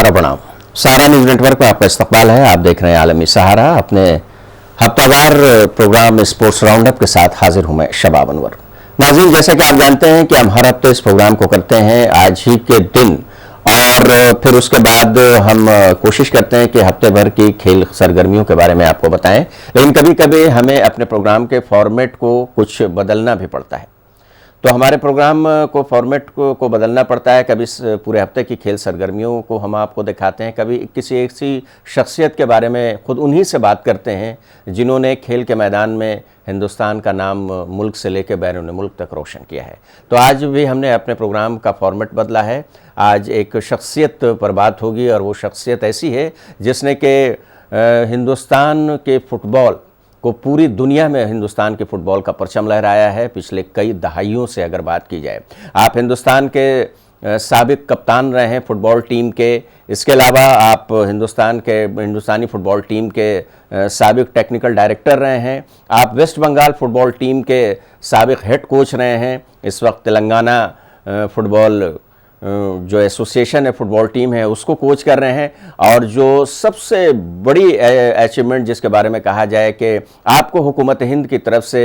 सहारा प्रणाम। सहारा news network में आपका इस्तकबाल है। आप देख रहे हैं आलमी सहारा। अपने हफ्तावार प्रोग्राम स्पोर्ट्स राउंडअप के साथ हाजिर हूं मैं शबाब अनवर। नाज़रीन, जैसा कि आप जानते हैं कि हम हर हफ्ते इस प्रोग्राम को करते हैं आज ही के दिन, और फिर उसके बाद हम कोशिश करते हैं कि हफ्ते भर की खेल सरगर्मियों के बारे में आपको बताएं। लेकिन कभी कभी हमें अपने प्रोग्राम के फॉर्मेट को कुछ बदलना भी पड़ता है, तो हमारे प्रोग्राम को फॉर्मेट को बदलना पड़ता है। कभी पूरे हफ्ते की खेल सरगर्मियों को हम आपको दिखाते हैं, कभी किसी ऐसी शख्सियत के बारे में खुद उन्हीं से बात करते हैं जिन्होंने खेल के मैदान में हिंदुस्तान का नाम मुल्क से लेकर बैरून मुल्क तक रोशन किया है। तो आज भी हमने अपने प्रोग्राम का फॉर्मेट बदला है। आज एक शख्सियत पर बात होगी, और वो शख्सियत ऐसी है जिसने कि हिंदुस्तान के फुटबॉल को पूरी दुनिया में हिंदुस्तान के फुटबॉल का परचम लहराया है पिछले कई दहाइयों से। अगर बात की जाए, आप हिंदुस्तान के साबिक कप्तान रहे हैं फुटबॉल टीम के, इसके अलावा आप हिंदुस्तानी फुटबॉल टीम के साबिक टेक्निकल डायरेक्टर रहे हैं, आप वेस्ट बंगाल फुटबॉल टीम के साबिक हेड कोच रहे हैं, इस वक्त तेलंगाना फुटबॉल जो एसोसिएशन है फुटबॉल टीम है उसको कोच कर रहे हैं। और जो सबसे बड़ी अचीवमेंट जिसके बारे में कहा जाए कि आपको हुकूमत हिंद की तरफ से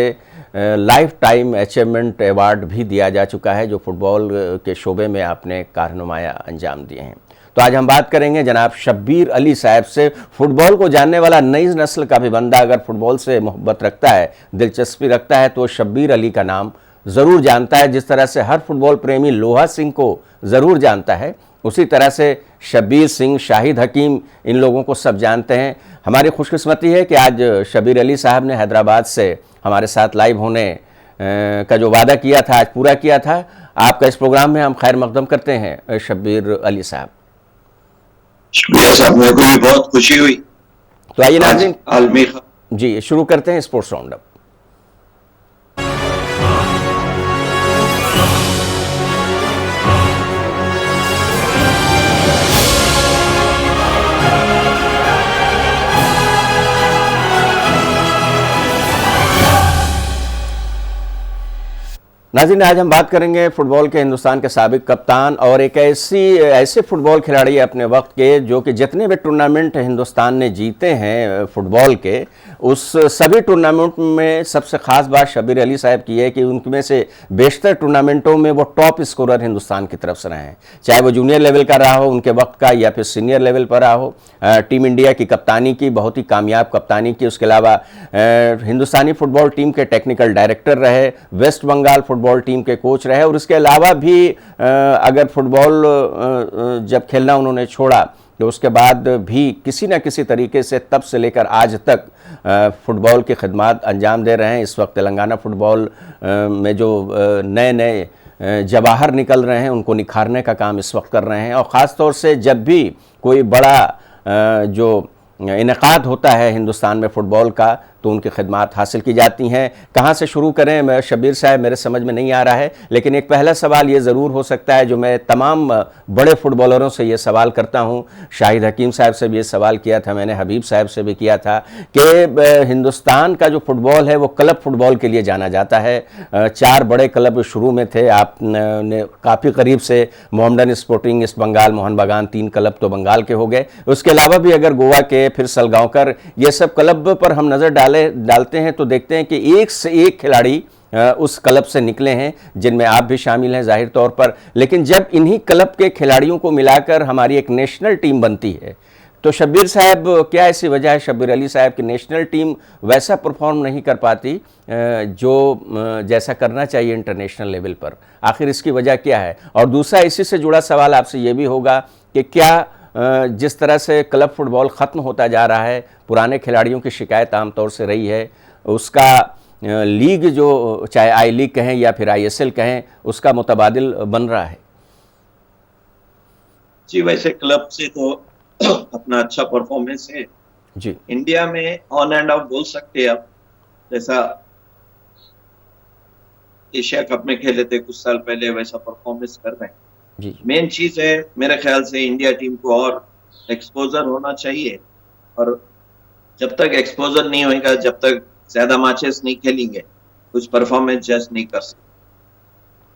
लाइफ टाइम अचीवमेंट अवार्ड भी दिया जा चुका है, जो फुटबॉल के शोबे में आपने कारनुमाया अंजाम दिए हैं। तो आज हम बात करेंगे जनाब शब्बीर अली साहब से। फुटबॉल को जानने वाला नई नस्ल का भी बंदा अगर फुटबॉल से मोहब्बत रखता है, दिलचस्पी रखता है, तो शब्बीर अली का नाम ज़रूर जानता है। जिस तरह से हर फुटबॉल प्रेमी लोहा सिंह को ज़रूर जानता है, उसी तरह से शब्बीर सिंह, शाहिद हकीम, इन लोगों को सब जानते हैं। हमारी खुशकिस्मती है कि आज शब्बीर अली साहब ने हैदराबाद से हमारे साथ लाइव होने का जो वादा किया था आज पूरा किया था। आपका इस प्रोग्राम में हम खैर मकदम करते हैं शब्बीर अली साहब। शुक्रिया साहब, मेरे को भी बहुत खुशी हुई। तो आइए नाज़रीन जी शुरू करते हैं स्पोर्ट्स राउंडअप। नाज़रीन, आज हम बात करेंगे फुटबॉल के हिंदुस्तान के साबिक कप्तान और एक ऐसे फुटबॉल खिलाड़ी अपने वक्त के जो कि जितने भी टूर्नामेंट हिंदुस्तान ने जीते हैं फुटबॉल के, उस सभी टूर्नामेंट में सबसे ख़ास बात शब्बीर अली साहब की है कि उनमें से बेशतर टूर्नामेंटों में वो टॉप स्कोरर हिंदुस्तान की तरफ से रहे हैं, चाहे वो जूनियर लेवल का रहा हो उनके वक्त का, या फिर सीनियर लेवल पर रहा हो। टीम इंडिया की कप्तानी की, बहुत ही कामयाब कप्तानी की। उसके अलावा हिंदुस्तानी फुटबॉल टीम के टेक्निकल डायरेक्टर रहे, वेस्ट बंगाल फुटबॉल टीम के कोच रहे, और इसके अलावा भी अगर फुटबॉल जब खेलना उन्होंने छोड़ा तो उसके बाद भी किसी न किसी तरीके से तब से लेकर आज तक फुटबॉल की खिदमत अंजाम दे रहे हैं। इस वक्त तेलंगाना फुटबॉल में जो नए नए जवाहर निकल रहे हैं उनको निखारने का काम इस वक्त कर रहे हैं। और ख़ास तौर से जब भी कोई बड़ा जो इनेकाद होता है हिंदुस्तान में फ़ुटबॉल का, तो उनकी खिदमत हासिल की जाती हैं। कहाँ से शुरू करें मैं शब्बीर साहब, मेरे समझ में नहीं आ रहा है, लेकिन एक पहला सवाल ये ज़रूर हो सकता है जो मैं तमाम बड़े फुटबॉलरों से ये सवाल करता हूँ। शाहिद हकीम साहब से भी ये सवाल किया था मैंने, हबीब साहब से भी किया था कि हिंदुस्तान का जो फुटबॉल है वो क्लब फुटबॉल के लिए जाना जाता है। 4 बड़े क्लब शुरू में थे, आपने काफ़ी करीब से Mohammedan sporting, East Bengal, Mohun Bagan, 3 club तो बंगाल के हो गए। उसके अलावा भी अगर गोवा के, फिर सलगांवकर, ये सब क्लब पर हम नज़र डालते हैं तो देखते हैं कि एक से एक खिलाड़ी उस क्लब से निकले हैं, जिनमें आप भी शामिल हैं जाहिर तौर पर। लेकिन जब इन्हीं क्लब के खिलाड़ियों को मिलाकर हमारी एक नेशनल टीम बनती है, तो शब्बीर साहब क्या ऐसी वजह है शब्बीर अली साहब की नेशनल टीम वैसा परफॉर्म नहीं कर पाती जो जैसा करना चाहिए इंटरनेशनल लेवल पर? आखिर इसकी वजह क्या है? और दूसरा इसी से जुड़ा सवाल आपसे ये भी होगा कि क्या जिस तरह से क्लब फुटबॉल ख़त्म होता जा रहा है, पुराने खिलाड़ियों की शिकायत आमतौर से रही है, उसका लीग जो चाहे आई लीग कहें या फिर ISL कहें, उसका मुतबादिल बन रहा है? जी, वैसे क्लब से तो अपना अच्छा परफॉर्मेंस है जी। इंडिया में ऑन एंड ऑफ बोल सकते हैं आप, जैसा एशिया कप में खेले थे कुछ साल पहले वैसा परफॉर्मेंस कर रहे हैं जी। मेन चीज है मेरे ख्याल से इंडिया टीम को और एक्सपोजर होना चाहिए, और जब तक एक्सपोजर नहीं होगा, जब तक ज्यादा मैचेस नहीं खेलेंगे, कुछ परफॉर्मेंस जज नहीं कर सकते।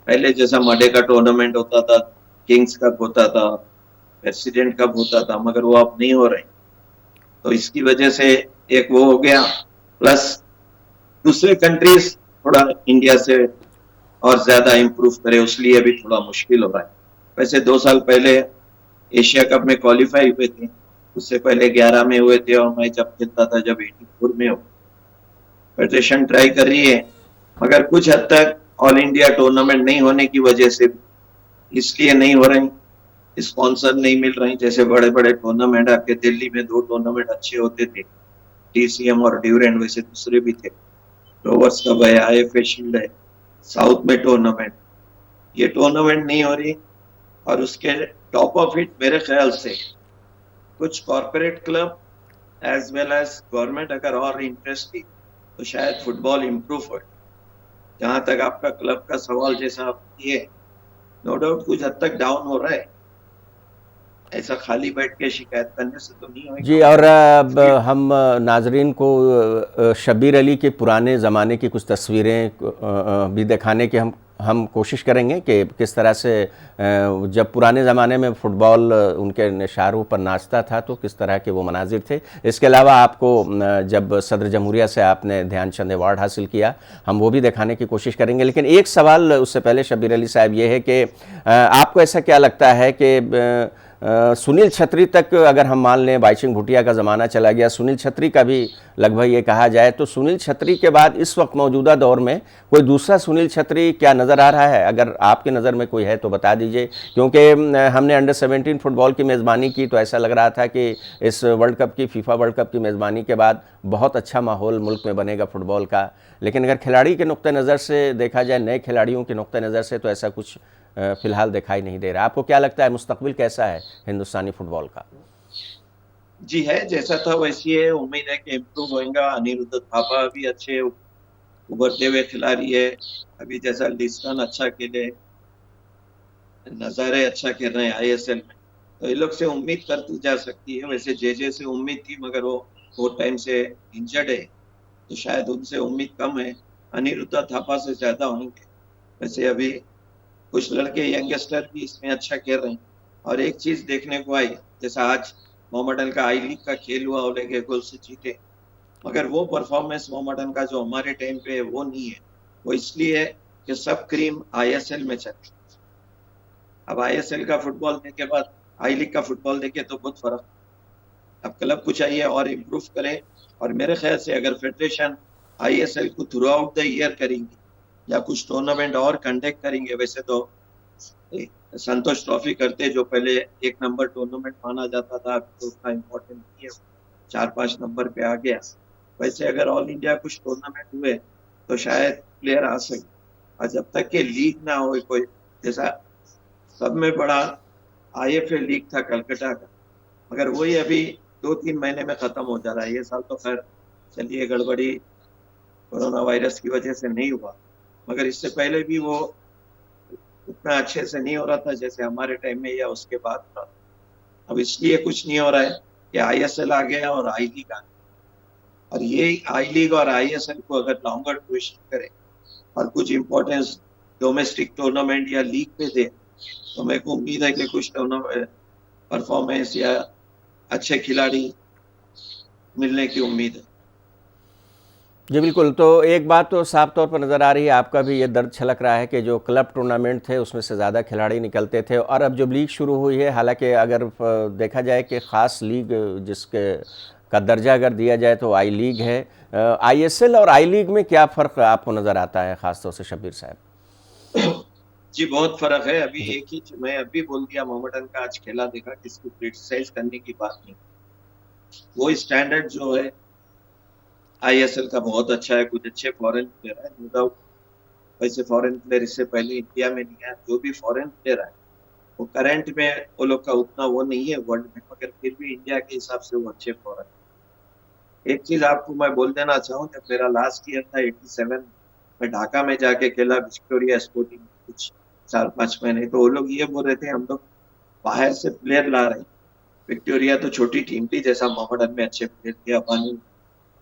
पहले जैसा मडे का टूर्नामेंट होता था, किंग्स कप होता था, प्रेसिडेंट कप होता था, मगर वो अब नहीं हो रहे। तो इसकी वजह से एक वो हो गया, प्लस दूसरे कंट्रीज थोड़ा इंडिया से और ज्यादा इम्प्रूव करे, उसलिए अभी थोड़ा मुश्किल हो रहा है। वैसे 2 साल पहले एशिया कप में क्वालिफाई हुए थे, उससे पहले 11 में हुए थे, और मैं जब खेलता था जब 84 में हो। फेडरेशन ट्राई कर रही है, मगर कुछ हद तक ऑल इंडिया टूर्नामेंट नहीं होने की वजह से इसलिए नहीं हो रही, स्पॉन्सर नहीं मिल रहे। जैसे बड़े बड़े टूर्नामेंट आपके दिल्ली में 2 टूर्नामेंट अच्छे होते थे, टीसीएम और ड्यूरेंट, वैसे दूसरे भी थे, रोवर्स कप है, आईएफए शील्ड है, साउथ में टूर्नामेंट, ये टूर्नामेंट नहीं हो रही। और उसके टॉप ऑफ इट मेरे ख्याल से कुछ corporate club as well as government अगर और इंटरेस्ट ली तो शायद फुटबॉल इम्प्रूव हो। जहां तक आपका क्लब का सवाल जैसा आप किए, नो डाउट कुछ हद तक डाउन हो रहा है, ऐसा खाली बैठ के शिकायत करने से तो नहीं होगा, जी, मगर और अब इसकी हम नाजरीन को शब्बीर अली के पुराने ज़माने की कुछ तस्वीरें भी दिखाने की हम कोशिश करेंगे कि किस तरह से जब पुराने ज़माने में फ़ुटबॉल उनके निशारों पर नाचता था तो किस तरह के वो मनाजिर थे। इसके अलावा आपको जब सदर जमहूरिया से आपने ध्यानचंद अवार्ड हासिल किया, हम वो भी दिखाने की कोशिश करेंगे। लेकिन एक सवाल उससे पहले शब्बीर अली साहब ये है कि आपको ऐसा क्या लगता है कि सुनील छेत्री तक अगर हम मान लें, बाईचुंग भूटिया का ज़माना चला गया, सुनील छेत्री का भी लगभग ये कहा जाए, तो सुनील छेत्री के बाद इस वक्त मौजूदा दौर में कोई दूसरा सुनील छेत्री क्या नज़र आ रहा है? अगर आपकी नज़र में कोई है तो बता दीजिए, क्योंकि हमने अंडर 17 फुटबॉल की मेज़बानी की तो ऐसा लग रहा था कि इस वर्ल्ड कप की, फीफा वर्ल्ड कप की मेज़बानी के बाद बहुत अच्छा माहौल मुल्क में बनेगा फ़ुटबॉल का। लेकिन अगर खिलाड़ी के नुक्ते नज़र से देखा जाए, नए खिलाड़ियों के नुक्ते नज़र से, तो ऐसा कुछ फिलहाल दिखाई नहीं दे रहा। आपको क्या लगता है मुस्तकबिल कैसा है हिंदुस्तानी फुटबॉल का? जी है, जैसा था वैसी है, उम्मीद है कि इम्प्रूव होएगा। अनिरुद्ध थापा भी अच्छे उभरते हुए खिलाड़ी है, अभी जैसा लिस्टन अच्छा खेले, नजारे अच्छा खेल रहे हैं आईएसएल में, तो ये लोग से उम्मीद करती जा सकती है। वैसे जे से उम्मीद थी, मगर वो बहुत टाइम से इंजर्ड है, तो शायद उनसे उम्मीद कम है। अनिरुद्ध थापा से ज्यादा होंगे। वैसे अभी कुछ लड़के यंगस्टर भी इसमें अच्छा खेल रहे हैं। और एक चीज देखने को आई, जैसा आज मोहम्मडन का आई लीग का खेल हुआ, ओले के गोल से जीते, मगर वो परफॉर्मेंस मोहम्मडन का जो हमारे टाइम पे है वो नहीं है। वो इसलिए है कि सब क्रीम आईएसएल में चल। अब आईएसएल का फुटबॉल देखे के बाद आई लीग का फुटबॉल देखे तो बहुत फर्क। अब क्लब को चाहिए और इम्प्रूव करें, और मेरे ख्याल से अगर फेडरेशन आईएसएल को थ्रू आउट द ईयर करेंगे या कुछ टूर्नामेंट और कंडक्ट करेंगे, वैसे तो संतोष ट्रॉफी करते जो पहले 1 नंबर टूर्नामेंट माना जाता था, तो उतना इम्पोर्टेंट नहीं है, 4-5 नंबर पे आ गया। वैसे अगर ऑल इंडिया कुछ टूर्नामेंट हुए तो शायद प्लेयर आ सके। और जब तक के लीग ना हो कोई, जैसा सब में बड़ा आईएफए लीग था कलकत्ता का, मगर वही अभी 2-3 महीने में खत्म हो जा रहा है। ये साल तो खैर चलिए गड़बड़ी कोरोना वायरस की वजह से नहीं हुआ, मगर इससे पहले भी वो उतना अच्छे से नहीं हो रहा था जैसे हमारे टाइम में या उसके बाद था। अब इसलिए कुछ नहीं हो रहा है कि आईएसएल आ गया और आई लीग आ गया, और ये आई लीग और आईएसएल को अगर लॉन्गर ड्यूरेशन करे और कुछ इम्पोर्टेंस डोमेस्टिक टूर्नामेंट या लीग पे दे, तो मेरे को उम्मीद है कि कुछ टूर्नामेंट परफॉर्मेंस या अच्छे खिलाड़ी मिलने की उम्मीद है। जी बिल्कुल, तो एक बात तो साफ तौर पर नज़र आ रही है, आपका भी ये दर्द छलक रहा है कि जो क्लब टूर्नामेंट थे उसमें से ज़्यादा खिलाड़ी निकलते थे, और अब जब लीग शुरू हुई है, हालांकि अगर देखा जाए कि ख़ास लीग जिसके का दर्जा अगर दिया जाए तो आई लीग है। आईएसएल और आई लीग में क्या फ़र्क आपको नज़र आता है ख़ास तौर से शब्बीर साहब? जी बहुत फर्क है। अभी जी एक ही मैं अभी बोल दिया, मोहम्मडन का आज खेला देखा, किसको क्रिटिसाइज करने की बात नहीं। वो स्टैंडर्ड जो है आईएसएल का बहुत अच्छा है, कुछ अच्छे फॉरेन प्लेयर है, नो डाउट। वैसे फॉरेन प्लेयर इससे पहले इंडिया में नहीं है, जो भी फॉरेन प्लेयर है वो करंट में वो लोग का उतना वो नहीं है वर्ल्ड में, मगर फिर भी इंडिया के हिसाब से वो अच्छे फॉरेन। एक चीज आपको मैं बोल देना चाहूँ, जब मेरा लास्ट ईयर था 87 में ढाका में जाके खेला विक्टोरिया स्पोर्टिंग कुछ 4-5 महीने, तो वो लोग ये बोल रहे थे हम लोग बाहर से प्लेयर ला रहे हैं। विक्टोरिया तो छोटी टीम थी, जैसा मोहम्मडन में अच्छे प्लेयर थे अबानी,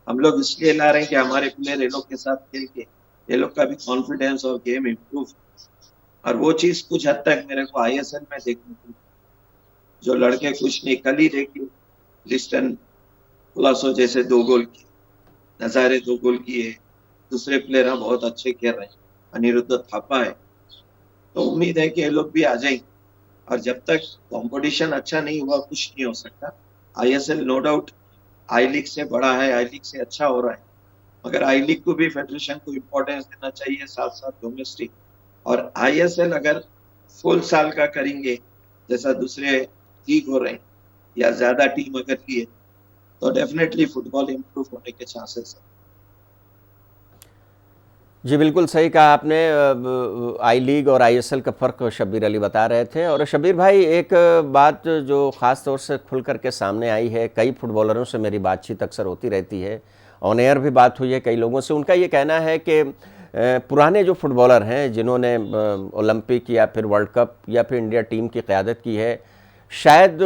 हम लोग इसलिए ला रहे हैं कि हमारे प्लेयर ये लोग के साथ खेल के ये लोग का भी कॉन्फिडेंस और गेम इम्प्रूव। और वो चीज कुछ हद तक मेरे को आईएसएल में देखने को, जो लड़के कुछ नहीं, कल ही देखिए लिस्टन कोलासो जैसे 2 गोल किए, नजारे 2 गोल किए, दूसरे प्लेयर हाँ बहुत अच्छे खेल रहे हैं, अनिरुद्ध थापा है। तो उम्मीद है कि ये लोग भी आ जाएंगे। और जब तक कंपटीशन अच्छा नहीं हुआ कुछ नहीं हो सकता। ISL no doubt I league से बड़ा है, आई लीग से अच्छा हो रहा है, मगर आई लीग को भी फेडरेशन को इम्पोर्टेंस देना चाहिए, साथ साथ डोमेस्टिक। और आईएसएल अगर फुल साल का करेंगे जैसा दूसरे लीग हो रहे हैं, या ज्यादा टीम अगर लिए, तो डेफिनेटली फुटबॉल इम्प्रूव होने के चांसेस है। जी बिल्कुल सही कहा आपने। आई लीग और आईएसएल का फ़र्क शब्बीर अली बता रहे थे। और शब्बीर भाई, एक बात जो ख़ास तौर से खुल करके सामने आई है, कई फुटबॉलरों से मेरी बातचीत अक्सर होती रहती है, ऑन एयर भी बात हुई है कई लोगों से, उनका ये कहना है कि पुराने जो फुटबॉलर हैं जिन्होंने ओलंपिक या फिर वर्ल्ड कप या फिर इंडिया टीम की क़यादत की है, शायद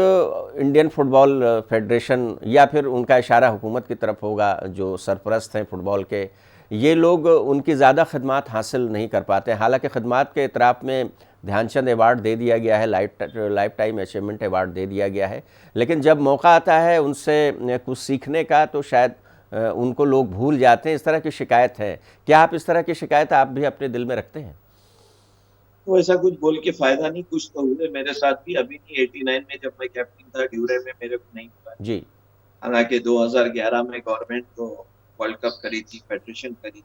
इंडियन फुटबॉल फेडरेशन या फिर उनका इशारा हुकूमत की तरफ होगा, जो सरपरस्त हैं फुटबॉल के, ये लोग उनकी ज़्यादा खदमात हासिल नहीं कर पाते। हालांकि खदमात के इतराफ़ में ध्यानचंद अवार्ड दे दिया गया है, लाइफ टाइम अचीवमेंट अवार्ड दे दिया गया है, लेकिन जब मौका आता है उनसे कुछ सीखने का तो शायद उनको लोग भूल जाते हैं। इस तरह की शिकायत है। क्या आप इस तरह की शिकायत आप भी अपने दिल में रखते हैं? तो ऐसा कुछ बोल के फायदा नहीं, कुछ तो हुए मेरे साथ भी, अभी नहीं, 89 में जब मैं कैप्टन था ड्यूरे में मेरे को नहीं हुआ। जी। हालांकि 2011 में गवर्नमेंट तो वर्ल्ड कप करी थी, फेडरेशन करी,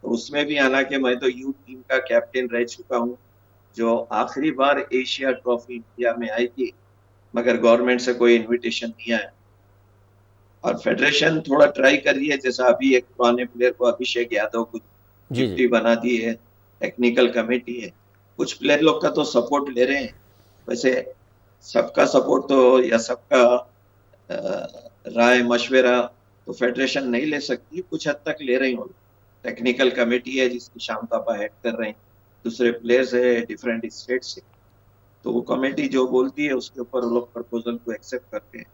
तो उसमें भी हालांकि मैं तो यूथ टीम का कैप्टन रह चुका हूँ, जो आखिरी बार एशिया ट्रॉफी इंडिया में आई थी, मगर गवर्नमेंट से कोई इनविटेशन नहीं आया। और फेडरेशन थोड़ा ट्राई कर रही है, जैसा अभी एक पुराने प्लेयर को अभिषेक यादव को जी। जी। डिप्टी बना दी है, टेक्निकल कमेटी है, कुछ प्लेयर लोग का तो सपोर्ट ले रहे हैं। वैसे सबका सपोर्ट तो या सबका राय मशवरा तो फेडरेशन नहीं ले सकती, कुछ हद तक ले रही हूँ। टेक्निकल कमेटी है जिसकी श्याम थापा हेड कर रहे हैं, दूसरे प्लेयर्स है डिफरेंट स्टेट से, तो वो कमेटी जो बोलती है उसके ऊपर वो लोग प्रपोजल को एक्सेप्ट करते हैं।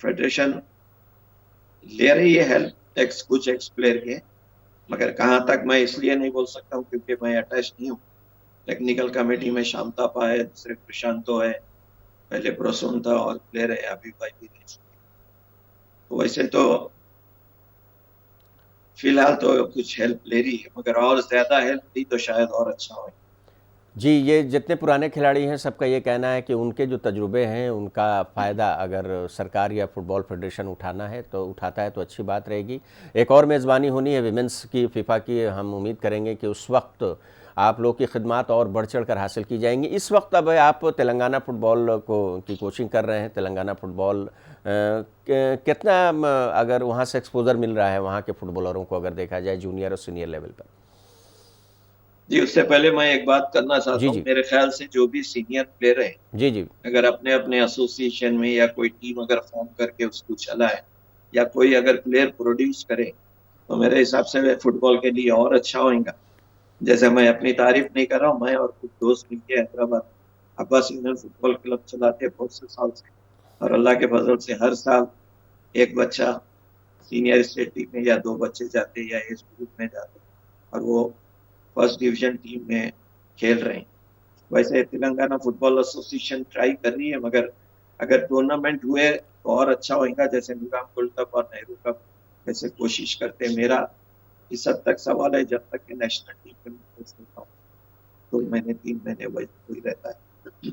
फेडरेशन ले रही है हेल्प एक्स कुछ एक्स प्लेयर के, मगर कहाँ तक मैं इसलिए नहीं बोल सकता हूँ क्योंकि मैं अटैच नहीं हूँ। टेक्निकल कमेटी में श्याम थापा है, दूसरे प्रशांतो है, पहले प्रोसोन था, और प्लेयर है अभी भाई भी रह चुके। तो वैसे तो फिलहाल तो कुछ हेल्प ले रही है, मगर और ज्यादा हेल्प दी तो शायद और अच्छा हो। जी, ये जितने पुराने खिलाड़ी हैं सबका ये कहना है कि उनके जो तजुर्बे हैं उनका फ़ायदा अगर सरकार या फुटबॉल फेडरेशन उठाना है तो उठाता है तो अच्छी बात रहेगी। एक और मेज़बानी होनी है विमेंस की, फीफा की। हम उम्मीद करेंगे कि उस वक्त आप लोग की खिदमात और बढ़ चढ़ कर हासिल की जाएंगी। इस वक्त अब आप तेलंगाना फुटबॉल को की कोचिंग कर रहे हैं। तेलंगाना फुटबॉल कितना अगर वहाँ से एक्सपोजर मिल रहा है वहाँ के फुटबॉलरों को, अगर देखा जाए जूनियर और सीनियर लेवल पर? जी, उससे पहले मैं एक बात करना जी। चाहता हूँ। जी। मेरे ख्याल से जो भी सीनियर प्लेयर है, जी। जी। अगर अपने अपने एसोसिएशन में या कोई टीम अगर फॉर्म करके उसको चलाए, या कोई अगर प्लेयर प्रोड्यूस करे, तो मेरे हिसाब से फुटबॉल के लिए और अच्छा होगा। जैसे मैं अपनी तारीफ नहीं कर रहा हूँ, मैं और कुछ दोस्त मिलके Hyderabad Abbas Indian football club चलाते हैं बहुत से साल से, और अल्लाह के फजल से हर साल एक बच्चा सीनियर स्टेट टीम में या 2 बच्चे जाते हैं या एज ग्रुप में जाते हैं, और वो फर्स्ट डिवीजन टीम में खेल रहे हैं। वैसे तेलंगाना फुटबॉल एसोसिएशन ट्राई कर रही है, मगर अगर टूर्नामेंट हुए तो और अच्छा होगा, जैसे निजाम गोल्ड कप और नेहरू कप वैसे कोशिश करते हैं। मेरा इस हद तक सवाल है, जब तक कि नेशनल टीम में खेलता हूँ 2 महीने 3 महीने वही रहता है।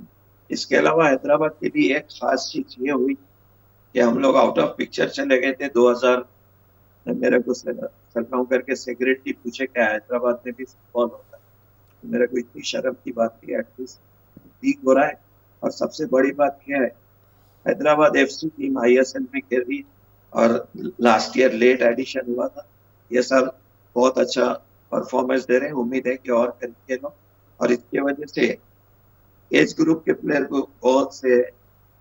इसके अलावा हैदराबाद के लिए एक खास चीज ये हुई कि हम लोग आउट ऑफ पिक्चर चले गए थे 2000। मेरे को सरकाऊ करके सेक्रेटरी पूछे क्या हैदराबाद में भी फुटबॉल होता है, मेरे को इतनी शर्म की बात थी, एटलीस्ट लीग हो रहा है। और सबसे बड़ी बात यह है, हैदराबाद एफसी टीम आईएसएल में खेल रही है, और लास्ट ईयर लेट एडिशन हुआ था, ये साल बहुत अच्छा परफॉर्मेंस दे रहे हैं। उम्मीद है कि और करेंगे लोग, और इसकी वजह से एज ग्रुप के प्लेयर को बहुत से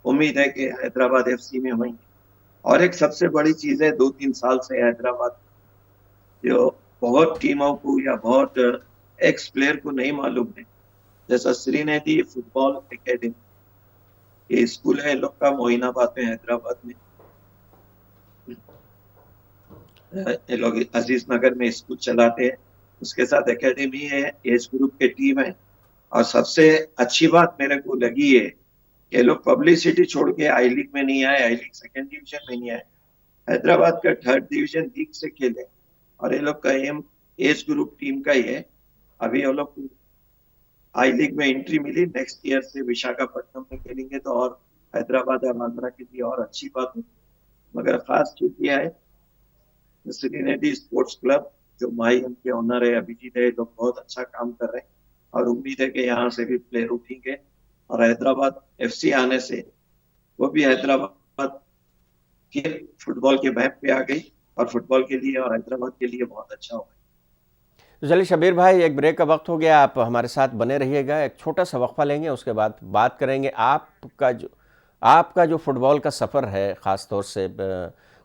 उम्मीद है कि हैदराबाद एफसी में होंगे। और एक सबसे बड़ी चीज है, 2-3 साल से हैदराबाद जो बहुत टीमों को या बहुत एक्स प्लेयर को नहीं मालूम है, जैसा श्रीनिधि फुटबॉल एकेडमी, ये स्कूल है लोग का मोइनाबाद में हैदराबाद में, ये लोग अजीज नगर में स्कूल चलाते हैं, उसके साथ एकेडमी है, एज ग्रुप के टीम है। और सबसे अच्छी बात मेरे को लगी है ये लोग पब्लिसिटी छोड़ के आई लीग में नहीं आए, आई लीग सेकेंड डिवीजन में नहीं आए, हैदराबाद का थर्ड डिवीजन लीग से खेले। और ये लोग का एम एज ग्रुप टीम का ही है। अभी ये लोग आई लीग में एंट्री मिली, नेक्स्ट ईयर से विशाखापट्टनम में खेलेंगे तो और हैदराबाद और आंध्रा के लिए और अच्छी बात है। मगर खास चीज यह है, सिनेटी स्पोर्ट्स क्लब जो माई उनके ओनर है अभिजीत है, लोग बहुत अच्छा काम कर रहे हैं और उम्मीद है कि यहाँ से भी प्लेयर उठेंगे। और हैदराबाद एफसी आने से वो भी हैदराबाद के फुटबॉल के मैप पे आ गई और फुटबॉल के लिए और हैदराबाद के लिए बहुत अच्छा होगा। तो चलिए शब्बीर भाई, एक ब्रेक का वक्त हो गया, आप हमारे साथ बने रहिएगा। एक छोटा सा वक्फा लेंगे, उसके बाद बात करेंगे आपका जो फुटबॉल का सफ़र है ख़ास तौर से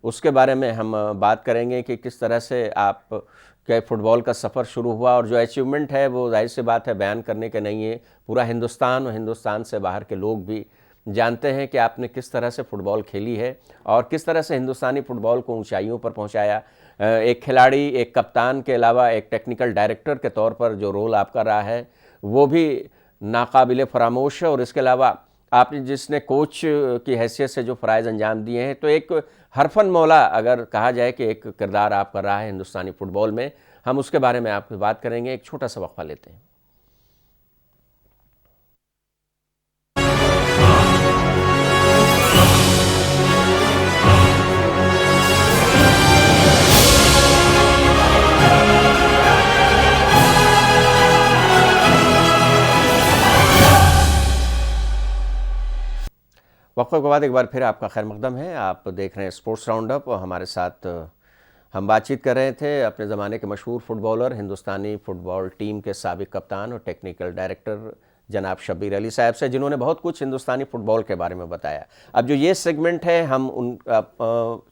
उसके बारे में हम बात करेंगे कि किस तरह से आप के फुटबॉल का सफ़र शुरू हुआ और जो अचीवमेंट है वो जाहिर सी बात है बयान करने के नहीं है। पूरा हिंदुस्तान और हिंदुस्तान से बाहर के लोग भी जानते हैं कि आपने किस तरह से फ़ुटबॉल खेली है और किस तरह से हिंदुस्तानी फ़ुटबॉल को ऊंचाइयों पर पहुंचाया। एक खिलाड़ी, एक कप्तान के अलावा एक टेक्निकल डायरेक्टर के तौर पर जो रोल आपका रहा है वो भी नाकाबिले फरामोश है। और इसके अलावा आपने जिसने कोच की हैसियत से जो फ़राइज़ अंजाम दिए हैं, तो एक हरफन मौला अगर कहा जाए कि एक किरदार आपका रहा है हिंदुस्तानी फ़ुटबॉल में, हम उसके बारे में आपसे बात करेंगे। एक छोटा सा वक्फा लेते हैं। वक्फे के बाद एक बार फिर आपका खैर मकदम है। आप देख रहे हैं स्पोर्ट्स राउंडअप और हमारे साथ हम बातचीत कर रहे थे अपने ज़माने के मशहूर फुटबॉलर, हिंदुस्तानी फ़ुटबॉल टीम के साबिक़ कप्तान और टेक्निकल डायरेक्टर जनाब शब्बीर अली साहब से, जिन्होंने बहुत कुछ हिंदुस्तानी फ़ुटबॉल के बारे में बताया। अब जो ये सेगमेंट है, हम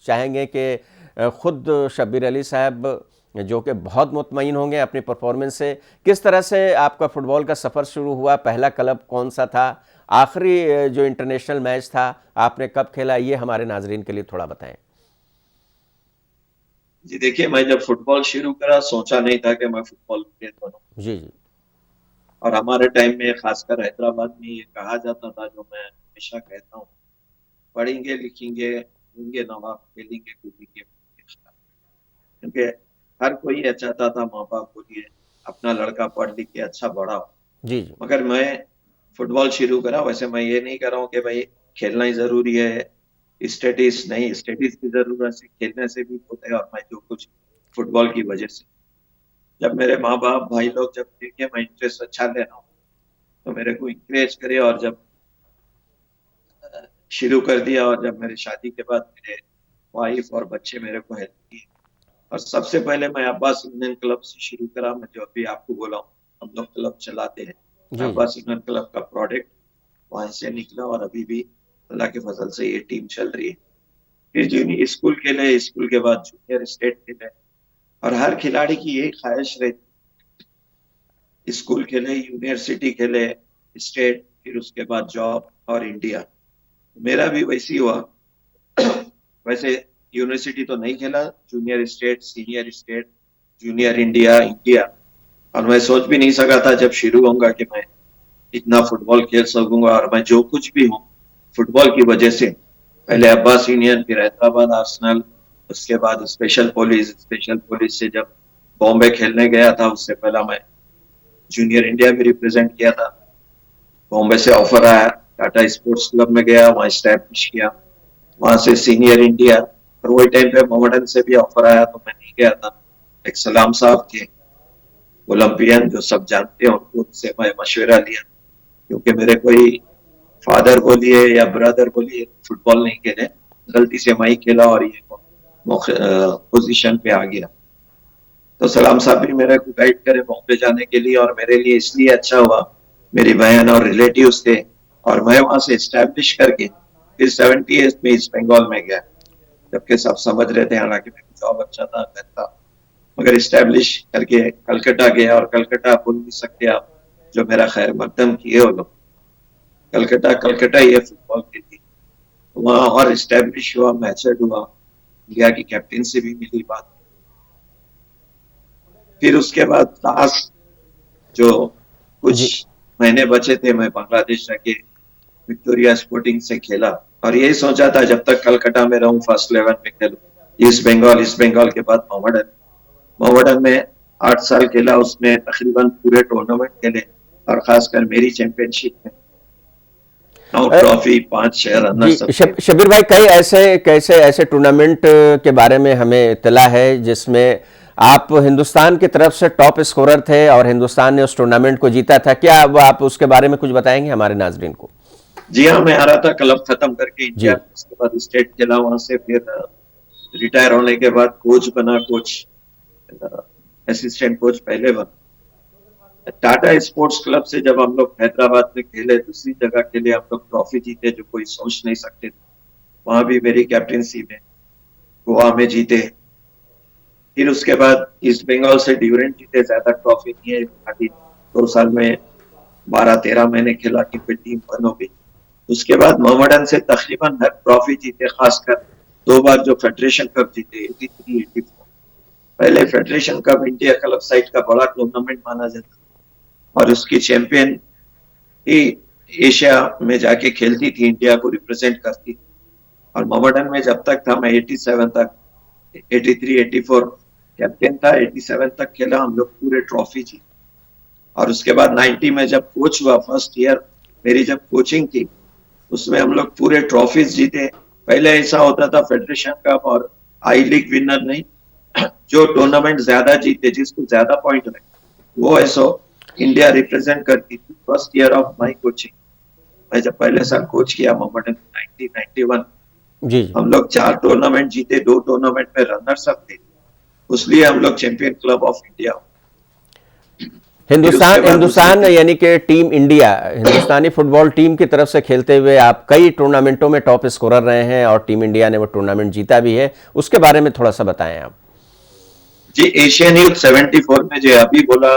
चाहेंगे कि ख़ुद शब्बीर अली साहब जो कि बहुत मुतमईन होंगे अपनी परफॉर्मेंस से, किस तरह से आपका फ़ुटबॉल का सफ़र शुरू हुआ, पहला क्लब कौन सा था, आखिरी जो इंटरनेशनल मैच था आपने कब खेला, ये हमारे नाजरीन के लिए थोड़ा बताएं। जी देखिए, मैं जब फुटबॉल शुरू करा सोचा नहीं था कि मैं फुटबॉल प्लेयर बनूं। जी जी। और हमारे टाइम में खासकर हैदराबाद में ये कहा जाता था, जो मैं हमेशा कहता हूँ, पढ़ेंगे लिखेंगे होंगे नवाब, खेलेंगे कूदेंगे। क्योंकि हर कोई ये चाहता था, माँ बाप बोलिए, अपना लड़का पढ़ लिख के अच्छा बड़ा हो। जी जी। मगर मैं फुटबॉल शुरू करा, वैसे मैं ये नहीं कर रहा हूँ कि भाई खेलना ही जरूरी है, स्टेटिस नहीं, स्टेटिस की जरूरत से खेलने से भी होता है। और मैं जो कुछ फुटबॉल की वजह से, जब मेरे माँ बाप भाई लोग जब देखे मैं इंटरेस्ट अच्छा ले रहा हूँ तो मेरे को इंकरेज करे, और जब शुरू कर दिया, और जब मेरी शादी के बाद मेरे वाइफ और बच्चे मेरे को हेल्प किए। और सबसे पहले मैं अब्बास इंडियन क्लब से शुरू करा। मैं जो अभी आपको बोला हूँ, हम लोग क्लब चलाते हैं, जी जी। अब्बास इंडियन क्लब का प्रोडक्ट वहां से निकला और अभी भी अल्लाह के फजल से ये टीम चल रही है। फिर जूनियर स्कूल खेले, स्कूल के बाद जूनियर स्टेट खेले, और हर खिलाड़ी की यही ख्वाहिश रहती, स्कूल खेले, यूनिवर्सिटी खेले, स्टेट, फिर उसके बाद जॉब और इंडिया। मेरा भी वैसी हुआ। वैसे यूनिवर्सिटी तो नहीं खेला, junior state, senior state, junior India, India. और मैं सोच भी नहीं सका था जब शुरू होऊंगा कि मैं इतना फुटबॉल खेल सकूंगा। और मैं जो कुछ भी हूँ फुटबॉल की वजह से, पहले अब्बास यूनियन, फिर हैदराबाद आर्सेनल, उसके बाद स्पेशल पुलिस से जब बॉम्बे खेलने गया था, उससे पहला मैं जूनियर इंडिया भी रिप्रेजेंट किया था। बॉम्बे से ऑफर आया, टाटा स्पोर्ट्स क्लब में गया, वहां स्टैब्लिश किया, वहां से सीनियर इंडिया। और वही टाइम पे मोहम्मदन से भी ऑफर आया तो मैं नहीं गया था। एक सलाम साहब थे ओलंपियन, जो सब जानते हैं, उनसे मैं मशवरा लिया, क्योंकि मेरे कोई फादर बोलिए या ब्रदर बोलिए फुटबॉल नहीं खेले, गलती से मैं ही खेला और ये पोजीशन पे आ गया। तो सलाम साहब भी मेरे को गाइड करे बॉम्बे जाने के लिए, और मेरे लिए इसलिए अच्छा हुआ, मेरी बहन और रिलेटिव्स थे, और मैं वहां से स्टैब्लिश करके फिर 78 में ईस्ट बंगाल में गया। जबकि सब समझ रहे थे, हालांकि मेरी जॉब अच्छा था, घर था, मगर स्टैब्लिश करके कलकत्ता गया। और कलकत्ता भूल नहीं सकते आप, जो मेरा खैर मकदम किए वो लोग, कलकत्ता ये फुटबॉल की थी। वहां और स्टैब्लिश हुआ, मैचर्ड हुआ, इंडिया की कैप्टन से भी मिली बात। फिर उसके बाद लास्ट जो जी कुछ महीने बचे थे, मैं बांग्लादेश जाके विक्टोरिया स्पोर्टिंग से खेला और यही सोचा था जब तक कलकत्ता में रहूं फर्स्ट 11 में खेलूं। ईस्ट बंगाल के बाद मोहम्मडन में 8 साल खेला, उसमें तकरीबन पूरे टूर्नामेंट खेले और खासकर मेरी चैंपियनशिप में 9 ट्रॉफी 5-6 जी रनर्स अप। शबीर भाई, कई ऐसे टूर्नामेंट के बारे में हमें इत्तला है जिसमें आप हिंदुस्तान की तरफ से टॉप स्कोरर थे और हिंदुस्तान ने उस टूर्नामेंट को जीता था। क्या अब आप उसके बारे में कुछ बताएंगे हमारे नाजरीन को? जी हाँ, मैं आ रहा था क्लब खत्म करके इंडिया, जी उसके बाद स्टेट खेला, वहां से फिर रिटायर होने के बाद कोच बना, असिस्टेंट कोच पहले बना टाटा स्पोर्ट्स क्लब से। जब हम लोग हैदराबाद में खेले, दूसरी जगह खेले, हम लोग ट्रॉफी जीते जो कोई सोच नहीं सकते थे। वहां भी मेरी कैप्टनसी में गोवा में जीते। फिर उसके बाद ईस्ट बंगाल से ड्यूरेंट जीते, ज्यादा ट्रॉफी नहीं है, खाली 2 साल में 12-13 महीने खेला कि फिर टीम बन हो गई। उसके बाद मोहम्मडन से तकरीबन हर ट्रॉफी जीते, खासकर 2 बार जो फेडरेशन कप जीते 83, 84। पहले federation cup India club side का बड़ा टूर्नामेंट माना जाता और उसकी चैंपियन ही एशिया में जाके खेलती थी, इंडिया को रिप्रेजेंट करती थी। और मोहम्मडन में जब तक था मैं 87 तक, 83, 84 कैप्टन था, 87 तक खेला, हम लोग पूरे ट्रॉफी जीते। और उसके बाद 90 में जब कोच हुआ, फर्स्ट ईयर मेरी जब कोचिंग थी, उसमें हम लोग पूरे ट्रॉफीज जीते। पहले ऐसा होता था फेडरेशन कप और आई लीग विनर नहीं, जो टूर्नामेंट ज्यादा जीते, जिसको ज्यादा पॉइंट रहे, वो ऐसा इंडिया रिप्रेजेंट करती थी। First year of my coaching, मैं जब पहले साल कोच किया मोहम्मडन 1991, जी जी हम लोग 4 टूर्नामेंट जीते, 2 टूर्नामेंट में रनर्स अप थे, इसलिए हम लोग champion club of India. Hindustan यानी कि टीम इंडिया, हिंदुस्तानी फुटबॉल टीम की तरफ से खेलते हुए आप कई टूर्नामेंटों में टॉप स्कोरर रहे हैं और टीम इंडिया ने वो टूर्नामेंट जीता भी है, उसके बारे में थोड़ा सा बताएं आप। जी, एशियन यूथ 74 में जो अभी बोला,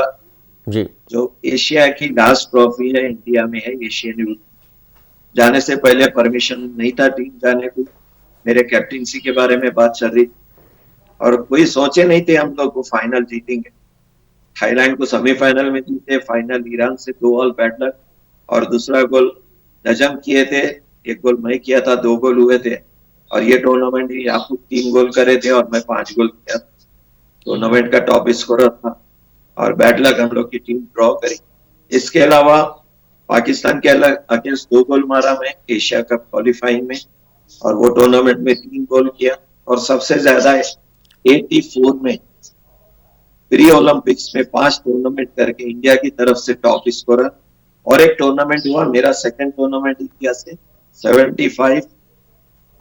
जी जो एशिया की लास्ट ट्रॉफी है इंडिया में है एशियन यूथ। जाने से पहले परमिशन नहीं था टीम जाने को, मेरे कैप्टनसी के बारे में बात चल रही और कोई सोचे नहीं थे हम लोग को फाइनल जीतेंगे। थाईलैंड को सेमीफाइनल में जीते, फाइनल ईरान से 2 ऑल बैड लक और दूसरा गोल नजम किए थे, 1 गोल मैं किया था, 2 गोल हुए थे। और ये टूर्नामेंट ही आपको 3 गोल करे थे और मैं 5 गोल किया। टूर्नामेंट का टॉप स्कोरर था और बैड लक हम लोग की टीम ड्रॉ करी। इसके अलावा पाकिस्तान के अगेंस्ट 2 गोल मारा मैं एशिया कप क्वालिफाइंग में, और वो टूर्नामेंट में 3 गोल किया। और सबसे ज्यादा 84 में प्री ओलंपिक्स में 5 टूर्नामेंट करके इंडिया की तरफ से टॉप स्कोरर। और एक टूर्नामेंट हुआ मेरा सेकंड टूर्नामेंट इंडिया से, 75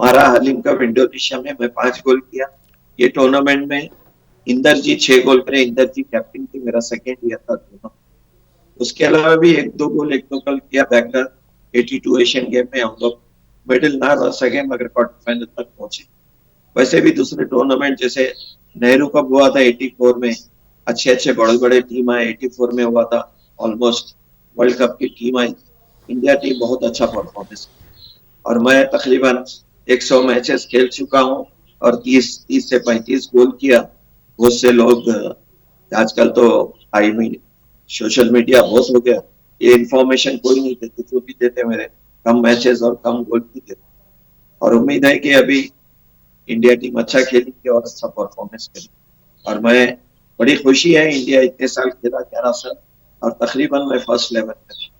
मारा हलीम कप इंडोनेशिया में, मैं 5 गोल किया। ये टूर्नामेंट में इंदरजीत 6 गोल करे, इंदरजीत कैप्टन थी, मेरा सेकंड ईयर था टूर्नामेंट। उसके अलावा भी 1-2 गोल किया। बैकलर 82 एशियन गेम में हम लोग मेडल ना रह सके मगर क्वार्टर फाइनल तक पहुंचे। वैसे भी दूसरे टूर्नामेंट जैसे नेहरू कप हुआ था 84 में, अच्छे बड़े टीम आए। 84 में हुआ था ऑलमोस्ट वर्ल्ड कप की टीम आई, इंडिया टीम बहुत अच्छा परफॉर्मेंस। और मैं तकरीबन 100 मैचेस खेल चुका हूं और 30 से 35 गोल किया। बहुत से लोग आजकल तो सोशल मीडिया बहुत हो गया, ये इन्फॉर्मेशन कोई नहीं देते, जो भी देते मेरे कम मैचेस और कम गोल की देते। और उम्मीद है कि अभी इंडिया टीम अच्छा खेलेगी और अच्छा परफॉर्मेंस करेगी। और मैं बड़ी खुशी है, इंडिया इतने साल खेला, 11 साल, और तकरीबन मैं फर्स्ट 11 में।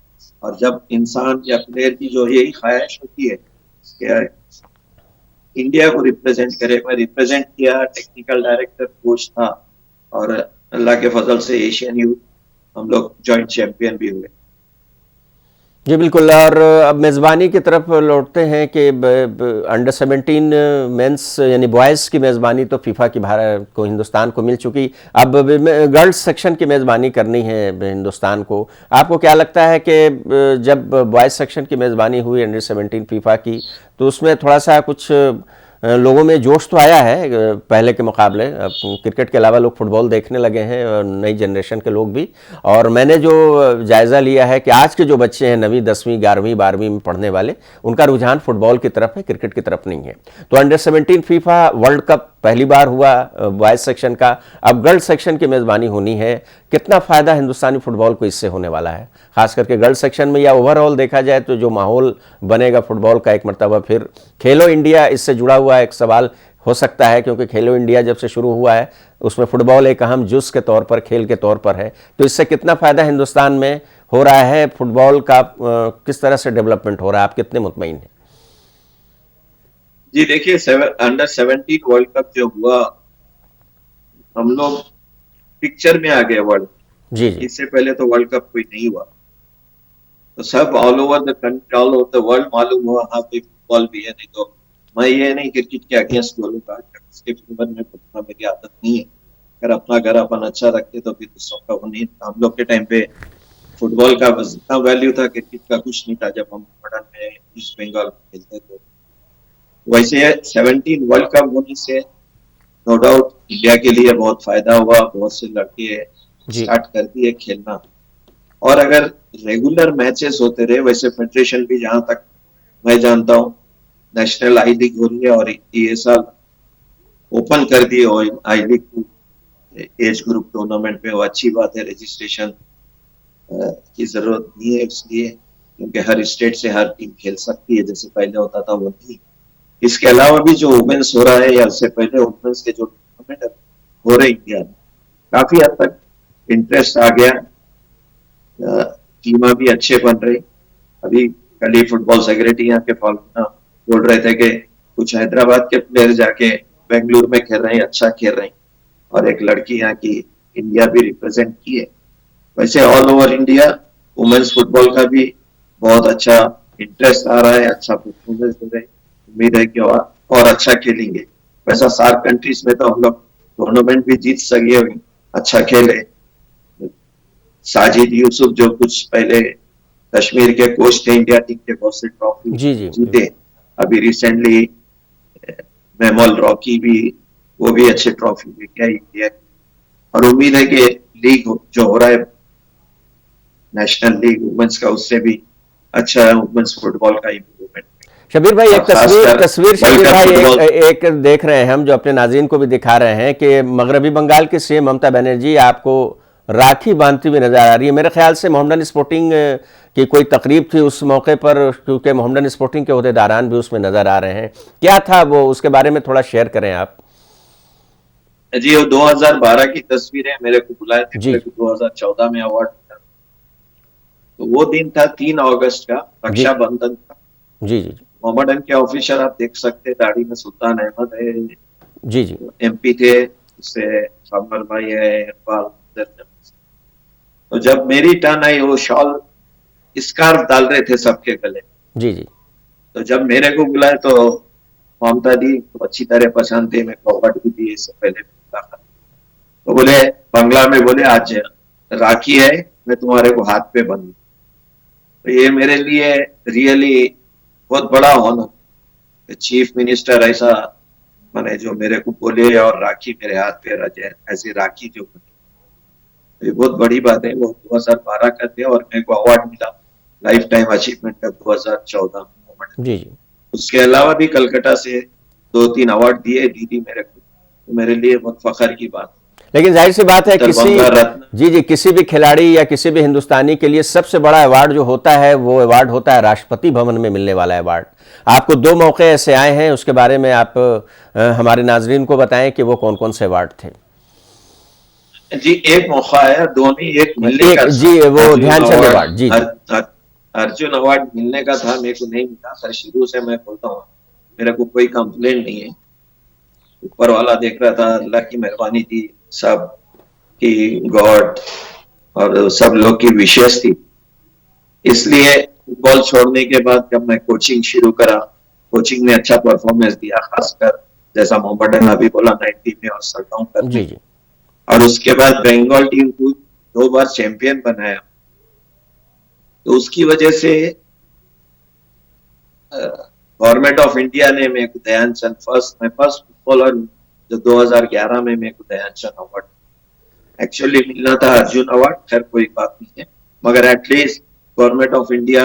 और जब इंसान या प्लेयर की जो यही ख्वाहिश होती है कि इंडिया को रिप्रेजेंट करे, मैं रिप्रेजेंट किया, टेक्निकल डायरेक्टर कोच था और अल्लाह के फजल से एशियन यूथ हम लोग जॉइंट चैंपियन भी हुए। जी बिल्कुल। और अब मेज़बानी की तरफ लौटते हैं कि अंडर 17 मेंस यानी बॉयज़ की मेज़बानी तो फीफा की भारत को, हिंदुस्तान को मिल चुकी। अब गर्ल्स सेक्शन की मेज़बानी करनी है हिंदुस्तान को। आपको क्या लगता है कि जब बॉयज़ सेक्शन की मेज़बानी हुई अंडर 17 फीफा की, तो उसमें थोड़ा सा कुछ लोगों में जोश तो आया है पहले के मुकाबले? अब क्रिकेट के अलावा लोग फुटबॉल देखने लगे हैं, और नई जनरेशन के लोग भी। और मैंने जो जायज़ा लिया है कि आज के जो बच्चे हैं 9वीं 10वीं 11वीं 12वीं में पढ़ने वाले, उनका रुझान फुटबॉल की तरफ है, क्रिकेट की तरफ नहीं है। तो अंडर 17 फीफा वर्ल्ड कप पहली बार हुआ बॉयज सेक्शन का, अब गर्ल्स सेक्शन की मेज़बानी होनी है। कितना फ़ायदा हिंदुस्तानी फुटबॉल को इससे होने वाला है, खास करके गर्ल्स सेक्शन में, या ओवरऑल देखा जाए तो जो माहौल बनेगा फुटबॉल का एक मरतबा फिर खेलो इंडिया इससे जुड़ा हुआ एक सवाल हो सकता है, क्योंकि खेलो इंडिया जब से शुरू हुआ है उसमें फुटबॉल एक अहम जुज़ के तौर पर, खेल के तौर पर है। तो इससे कितना फ़ायदा हिंदुस्तान में हो रहा है फुटबॉल का, किस तरह से डेवलपमेंट हो रहा है, आप कितने मुतमईन हैं? जी देखिए, अंडर 17 वर्ल्ड कप जो हुआ, हम लोग पिक्चर में आ गए वर्ल्ड। जी जी इससे पहले तो वर्ल्ड कप कोई नहीं हुआ, तो सब all over the country, all over the world मालूम हुआ हाँ कोई फुटबॉल भी है। नहीं तो मैं ये नहीं क्रिकेट के अगेंस्ट बोलूंगा, इसके फेवर में बोलना मेरी आदत नहीं है। अगर अपना घर अपन अच्छा रखते तो फिर दूसरों का वो नहीं। हम लोग के टाइम पे फुटबॉल का बस इतना वैल्यू था, क्रिकेट का कुछ नहीं था। जब हम मॉडर्न में ईस्ट बंगाल खेलते थे, वैसे 17 वर्ल्ड कप होने से नो डाउट इंडिया के लिए बहुत फायदा हुआ। बहुत से लड़के जी स्टार्ट कर दिए खेलना, और अगर रेगुलर मैचेस होते रहे, वैसे फेडरेशन भी जहां तक मैं जानता हूँ नेशनल आई लीग हो रही है, और ये साल ओपन कर दिए आई लीग को एज ग्रुप टूर्नामेंट में। वो अच्छी बात है, रजिस्ट्रेशन की जरूरत नहीं है इसलिए, क्योंकि हर स्टेट से हर टीम खेल सकती है, जैसे पहले होता था वो नहीं। इसके अलावा भी जो वुमेन्स हो रहा है, या उससे पहले वुमेन्स के जो टूर्नामेंट हो रहे इंडिया में, काफी हद तक इंटरेस्ट आ गया। टीमा भी अच्छे बन रही। अभी कल ही फुटबॉल सेक्रेटरी यहाँ के फाल्गुना बोल रहे थे कि कुछ हैदराबाद के प्लेयर जाके बेंगलुरु में खेल रहे हैं, अच्छा खेल रहे हैं, और एक लड़की यहाँ की इंडिया भी रिप्रेजेंट की है। वैसे all over India women's football का भी बहुत अच्छा इंटरेस्ट आ रहा है, अच्छा परफॉर्मेंस दे रहे हैं। उम्मीद है कि और अच्छा खेलेंगे। वैसा सार्क कंट्रीज में तो हम लोग टूर्नामेंट भी जीत सके हुए, अच्छा खेले। साजिद यूसुफ जो कुछ पहले कश्मीर के कोच थे इंडिया टीम के, बहुत से ट्रॉफी जी जी जीते। अभी रिसेंटली मेमोल रॉकी भी, वो भी अच्छे ट्रॉफी लेके आई इंडिया की। और उम्मीद है कि लीग जो हो रहा है नेशनल लीग वुमेन्स का, उससे भी अच्छा है वुमेन्स फुटबॉल का इम्प्रूवमेंट। शबीर भाई, एक और खासकर तस्वीर वर्ल्ड शबीर कप भाई फुटबॉल। एक देख रहे हैं हम, जो अपने नाज़रीन को भी दिखा रहे हैं कि मगरबी बंगाल की सीएम ममता बनर्जी आपको राखी बांधती हुई नजर आ रही है। मेरे ख्याल से मोहम्मडन स्पोर्टिंग की कोई तकरीब थी उस मौके पर, क्योंकि मोहम्मडन स्पोर्टिंग के ओहदेदारान भी उसमें नजर आ रहे हैं। क्या था वो, उसके बारे में थोड़ा शेयर करें आप। जी, वो 2012 की तस्वीर है। मेरे को बुलाए थे, जी मेरे को 2014 में अवार्ड मिला। तो वो दिन था 3 अगस्त का, जी रक्षाबंधन का। जी जी मोहम्मडन के ऑफिसर आप देख सकते हैं, दाढ़ी में सुल्तान अहमद है, जी जी एमपी थे, उससे सामर भाई है, इकबाल। तो जब मेरी टर्न आई, वो शॉल स्कार्फ डाल रहे थे सबके गले। जी जी तो जब मेरे को बुलाए तो ममता दी तो अच्छी तरह पसंद थी, मैं अवार्ड भी दिए इससे पहले। तो बोले, बंगला में बोले, आज राखी है, मैं तुम्हारे को हाथ पे बंधू। तो ये मेरे लिए रियली बहुत बड़ा होना, चीफ मिनिस्टर ऐसा माने जो मेरे को बोले, और राखी मेरे हाथ पे रजे, ऐसी राखी जो बनी, ये बहुत बड़ी बात है। वो 2012 का थे, और मेरे को अवार्ड मिला लाइफ टाइम अचीवमेंट का 2014 में। जी जी। उसके अलावा भी कलकत्ता से 2-3 अवार्ड दिए दीदी मेरे को, तो मेरे लिए बहुत फखर की बात। लेकिन जाहिर सी बात है, उत्तर किसी बंगा रत्न। जी जी किसी भी खिलाड़ी या किसी भी हिंदुस्तानी के लिए सबसे बड़ा अवार्ड जो होता है, वो अवार्ड होता है राष्ट्रपति भवन में मिलने वाला अवार्ड। आपको 2 मौके ऐसे आए हैं, उसके बारे में आप हमारे नाजरीन को बताएं कि वो कौन कौन से अवार्ड थे। जी, एक मौका आया, दो नहीं, एक मिलने एक का था। जी, वो अर्जुन ध्यानचंद अवार्ड, अवार्ड। जी जी अर्जुन अवार्ड मिलने का था, मेरे को नहीं मिला। सर शुरू से मैं बोलता हूँ, मेरे को कोई कंप्लेंट नहीं है। ऊपर वाला देख रहा था, अल्लाह की मेहरबानी थी, सब की गॉड और सब लोग की विशेष थी। इसलिए फुटबॉल छोड़ने के बाद जब मैं कोचिंग शुरू करा, कोचिंग में अच्छा परफॉर्मेंस दिया, खासकर जैसा मोहम्मद ने अभी बोला 90 में और सरडाउन करने। जी जी और उसके बाद बंगाल टीम को 2 बार चैंपियन बनाया। तो उसकी वजह से गवर्नमेंट ऑफ इंडिया ने मेरे को ध्यानचंद, मैं फर्स्ट फुटबॉलर जो 2011 में मेरे को ध्यानचंद अवार्ड एक्चुअली मिलना था, अर्जुन अवार्ड। खैर कोई बात नहीं है, मगर एटलीस्ट गवर्नमेंट ऑफ इंडिया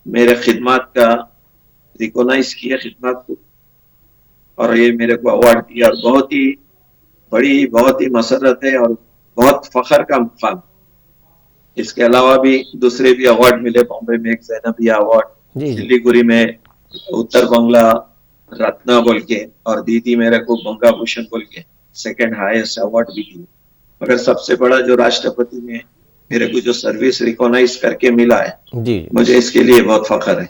मेरे खिदमत का रिकॉग्नाइज किया, खिदमत को। और ये मेरे को अवार्ड दिया, और बहुत ही बड़ी, बहुत ही मसरत है और बहुत फख्र का मुकाम। इसके अलावा भी दूसरे भी अवार्ड मिले, बॉम्बे में एक जैनबिया अवार्ड, जी जी सिलीगुड़ी में उत्तर बंगला रत्ना बोल के, और दीदी मेरे को गंगा भूषण बोल के सेकंड हाईएस्ट अवार्ड भी दी। मगर सबसे बड़ा जो राष्ट्रपति ने मेरे को जो सर्विस रिकॉग्नाइज करके मिला है, जी। मुझे इसके लिए बहुत फख्र है।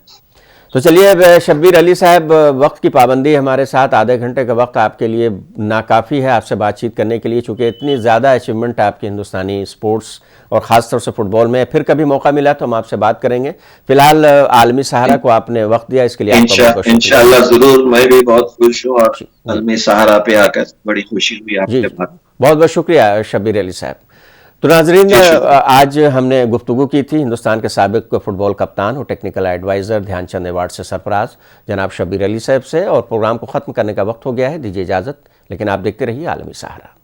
तो चलिए, अब शब्बीर अली साहब, वक्त की पाबंदी हमारे साथ, आधे घंटे का वक्त आपके लिए नाकाफ़ी है आपसे बातचीत करने के लिए, चूँकि इतनी ज़्यादा अचीवमेंट आपकी हिंदुस्तानी स्पोर्ट्स और ख़ासतौर से फुटबॉल में। फिर कभी मौका मिला तो हम आपसे बात करेंगे। फिलहाल आलमी सहारा को आपने वक्त दिया, इसके लिए आपका बहुत बहुत शुक्रिया। इंशाल्लाह जरूर, मैं भी बहुत खुश हूँ, और जी अलमी सहारा पे आकर बड़ी खुशी हुई जी आपसे जी, बात। बहुत बहुत शुक्रिया शब्बीर अली साहब। तो नाजरीन, जी शुक्रिया। आज हमने गुफ्तगू की थी हिंदुस्तान के साबिक फुटबॉल कप्तान और टेक्निकल एडवाइज़र, ध्यानचंद अवार्ड से सरफराज जनाब शब्बीर अली साहब से, और प्रोग्राम को ख़त्म करने का वक्त हो गया है। दीजिए इजाज़त, लेकिन आप देखते रहिए आलमी सहारा।